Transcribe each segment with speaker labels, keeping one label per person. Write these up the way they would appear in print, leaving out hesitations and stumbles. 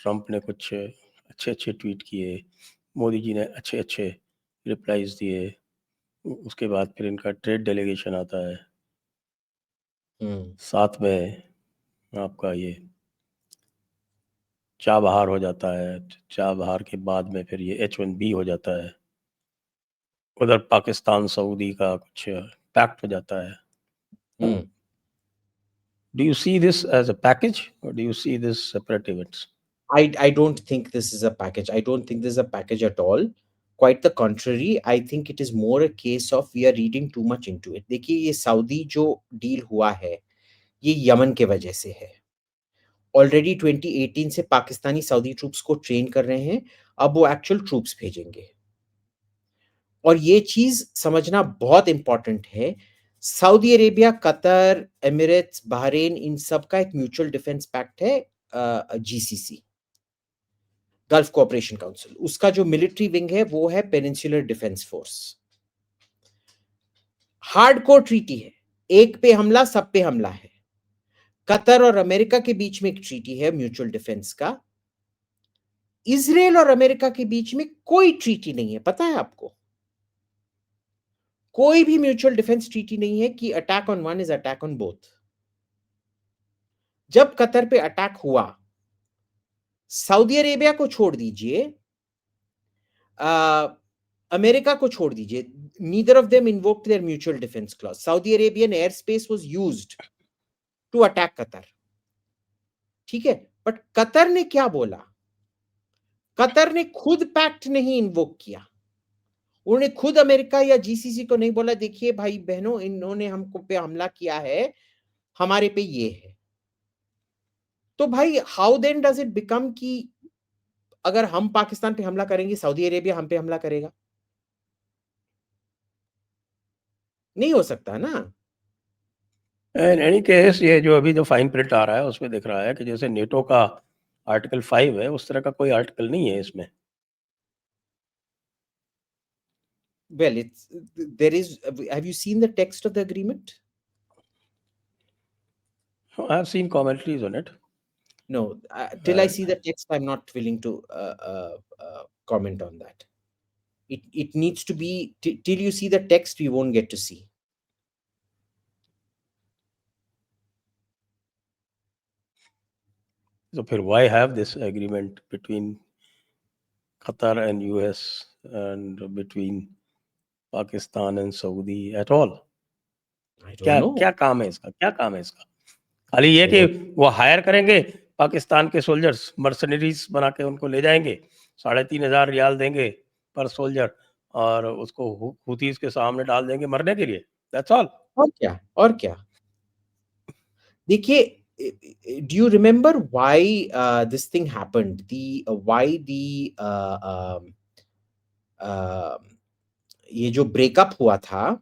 Speaker 1: Trump ने कुछ अच्छे ट्वीट किए, मोदी जी ने अच्छे रिप्लाईज दिए, उसके बाद फिर इनका ट्रेड डेलीगेशन आता है, साथ में आपका ये चाबहार हो जाता है, चाबहार के बाद में फिर ये H1B हो जाता है, उधर पाकिस्तान सऊदी का कुछ पैक्ट हो जाता है. Do you see this as a package or do you see this separate events?
Speaker 2: I don't think this is a package. I don't think this is a package at all. Quite the contrary. I think it is more a case of we are reading too much into it. देखिए ये Saudi जो deal हुआ है ये Yemen के वजह से है. ऑलरेडी 2018 से पाकिस्तानी सऊदी ट्रूप्स को ट्रेन कर रहे हैं. अब वो एक्चुअल ट्रूप्स भेजेंगे. और ये चीज समझना बहुत इंपॉर्टेंट है. Saudi Arabia, Qatar, Emirates, Bahrain, इन सब का एक म्यूचुअल डिफेंस पैक्ट है, GCC, गल्फ कोऑपरेशन काउंसिल. उसका जो मिलिट्री विंग है वो है peninsular defence force. Hardcore treaty है. एक पे हमला सब पे हमला है. कतर और अमेरिका के बीच में एक ट्रीटी है म्यूचुअल डिफेंस का. इजराइल और अमेरिका के बीच में कोई ट्रीटी नहीं है. पता है आपको? कोई भी म्यूचुअल डिफेंस ट्रीटी नहीं है कि attack on one is attack on both. जब कतर पे अटैक हुआ, सऊदी अरेबिया को छोड़ दीजिए, अमेरिका को छोड़ दीजिए, neither of them invoked their mutual defence clause. Saudi Arabian air space was used to attack Qatar. ठीक है, बट कतर ने क्या बोला? कतर ने खुद पैक्ट नहीं इन्वोक किया. उन्होंने खुद अमेरिका या GCC को नहीं बोला देखिए भाई बहनों इन्होंने हमको पे हमला किया है, हमारे पे ये है. तो भाई how then does it become कि अगर हम पाकिस्तान पे हमला करेंगे सऊदी अरेबिया हम पे हमला करेगा? नहीं हो सकता ना.
Speaker 1: इन एनी केस ये जो अभी जो फाइन प्रिंट आ रहा है उसमें दिख रहा है कि जैसे नेटो का आर्टिकल 5 है उस तरह का कोई आर्टिकल नहीं है इसमें.
Speaker 2: Well, there is. Have you seen the text of the agreement?
Speaker 1: I have seen commentaries on it.
Speaker 2: No, till I see the text, I'm not willing to comment on that. It needs to be till you see the text, we won't get to see.
Speaker 1: So फिर why have this agreement between Qatar and US and between Pakistan and Saudi at all?
Speaker 2: I don't know.
Speaker 1: क्या काम है इसका? क्या काम है इसका? खाली ये कि वो हायर करेंगे पाकिस्तान के सोल्जर्स, मर्सनरीज बना के उनको ले जाएंगे, 3,500 रियाल देंगे पर सोल्जर और उसको हुतीज के सामने डाल देंगे मरने के लिए. That's all.
Speaker 2: और क्या देखिए, do you remember why this thing happened? ये जो ब्रेकअप हुआ था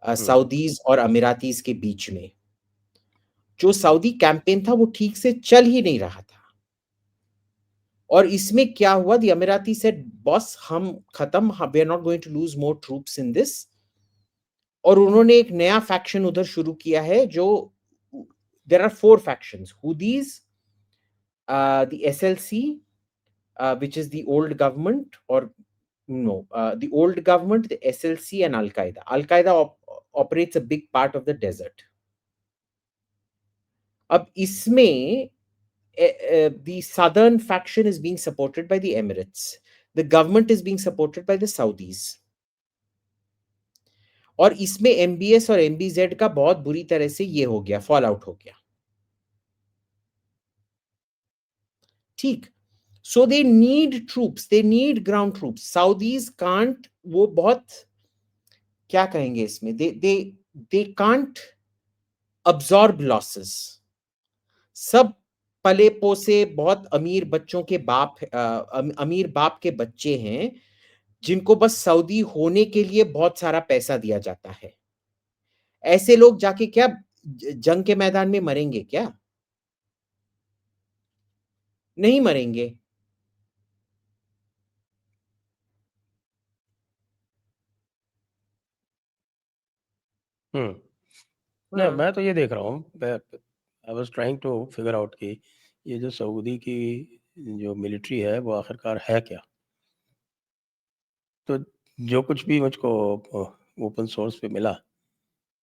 Speaker 2: सऊदीज और अमीरातीज के बीच में, जो सऊदी कैंपेन था वो ठीक से चल ही नहीं रहा था. और इसमें क्या हुआ? द अमीराती सेड बॉस हम खत्म, we are not going to lose more troops in this. और उन्होंने एक नया फैक्शन उधर शुरू किया है जो there are 4 factions. Houthis, the SLC, which is the old government, or no, the old government, the SLC, and Al Qaeda. Al Qaeda operates a big part of the desert. अब इसमें the southern faction is being supported by the Emirates. The government is being supported by the Saudis. और इसमें MBS और MBZ का बहुत बुरी तरह से ये हो गया, फॉल आउट हो गया. ठीक. So they need troops, they need ground troops. Saudis can't, वो बहुत क्या कहेंगे इसमें, they can't absorb losses. सब पले पोसे बहुत अमीर बच्चों के बाप, अमीर बाप के बच्चे हैं जिनको बस सऊदी होने के लिए बहुत सारा पैसा दिया जाता है. ऐसे लोग जाके क्या जंग के मैदान में मरेंगे क्या? नहीं मरेंगे.
Speaker 1: नहीं, मैं तो ये देख रहा हूँ, I was trying to figure out कि ये जो सऊदी की जो मिलिट्री है वो आखिरकार है क्या। तो जो कुछ भी मुझको ओपन सोर्स पे मिला,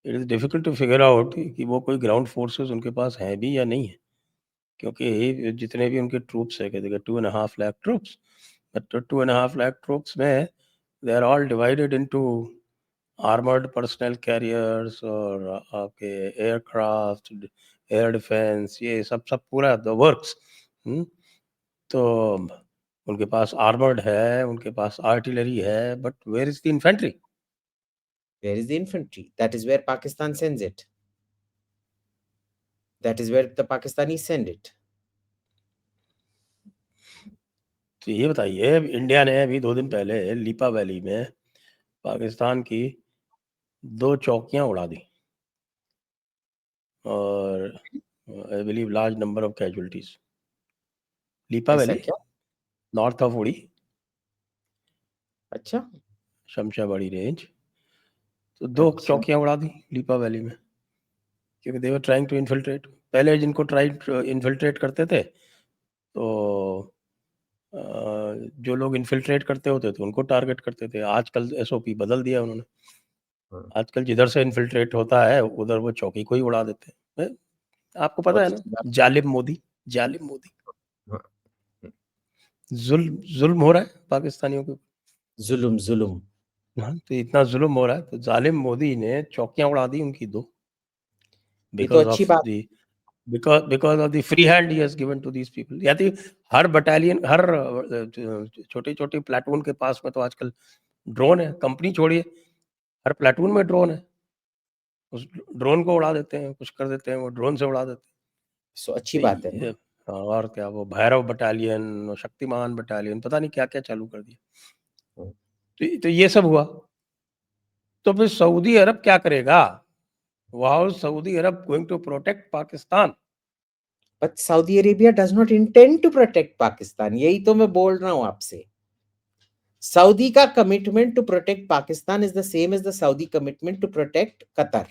Speaker 1: it is difficult to figure out कि वो कोई ग्राउंड फोर्सेस उनके पास हैं भी या नहीं है, क्योंकि जितने भी उनके ट्रूप्स है, कहते 2.5 lakh troops, but 2.5 lakh troops में they are all divided into armoured personnel carriers और आपके एयरक्राफ्ट, एयर डिफेंस, ये सब सब पूरा द वर्क्स। तो उनके पास आर्मर्ड है, उनके पास आर्टिलरी है, but where is the infantry?
Speaker 2: Where is the infantry? That is where Pakistan sends it. That is where the Pakistanis send it.
Speaker 1: तो ये बताइए, इंडिया ने अभी 2 दिन पहले लीपा वैली में पाकिस्तान की 2 चौकियां उड़ा दी और I believe large number of casualties. Leepa
Speaker 2: ऐसा
Speaker 1: वैली
Speaker 2: क्या?
Speaker 1: नॉर्थ ऑफ उड़ी,
Speaker 2: अच्छा,
Speaker 1: शमशाबाड़ी रेंज, तो 2
Speaker 2: अच्छा।
Speaker 1: चौकियां उड़ा दी लीपा वैली में, क्योंकि दे वर ट्राइंग टू इन्फिल्ट्रेट। पहले जिनको ट्राई इन्फिल्ट्रेट करते थे, तो जो लोग इन्फिल्ट्रेट करते होते थे उनको टारगेट करते थे। आजकल एसओपी बदल दिया उन्होंने।
Speaker 2: हाँ,
Speaker 1: आजकल जिधर से इन्फिल्ट्रेट होता है उधर वो चौकी को ही उड़ा देते हैं। आपको पता
Speaker 2: बहुत
Speaker 1: है ना,
Speaker 2: अच्छी बात।
Speaker 1: जालिम मोदी, जालिम मोदी,
Speaker 2: हाँ,
Speaker 1: जुल्म हो रहा है पाकिस्तानियों के ऊपर।
Speaker 2: जुल्म जुल्म।
Speaker 1: हाँ, तो इतना जुल्म हो रहा है, तो जालिम मोदी ने चौकियां उड़ा दी उनकी 2,
Speaker 2: ये तो
Speaker 1: बिकॉज
Speaker 2: अच्छी
Speaker 1: ऑफ
Speaker 2: बात।
Speaker 1: The because of the free hand he has given to these people. यानी हर बटालियन, हर छोटी छोटी प्लाटून के पास में तो आजकल ड्रोन है। कंपनी छोड़िए, हर प्लाटून में ड्रोन है। उस ड्रोन को उड़ा देते हैं, कुछ कर देते हैं, वो ड्रोन से उड़ा देते
Speaker 2: सो अच्छी
Speaker 1: हैं।
Speaker 2: बात है ना।
Speaker 1: और क्या, वो भैरव बटालियन, शक्तिमान बटालियन, पता नहीं क्या क्या चालू कर दिया।
Speaker 2: हाँ।
Speaker 1: तो ये सब हुआ, तो फिर सऊदी अरब क्या करेगा? Wow, Saudi Arab going to protect Pakistan?
Speaker 2: But Saudi Arabia does not intend to protect Pakistan. यही तो मैं बोल रहा हूं आपसे। सऊदी का commitment to protect Pakistan is the same as the Saudi commitment to protect Qatar.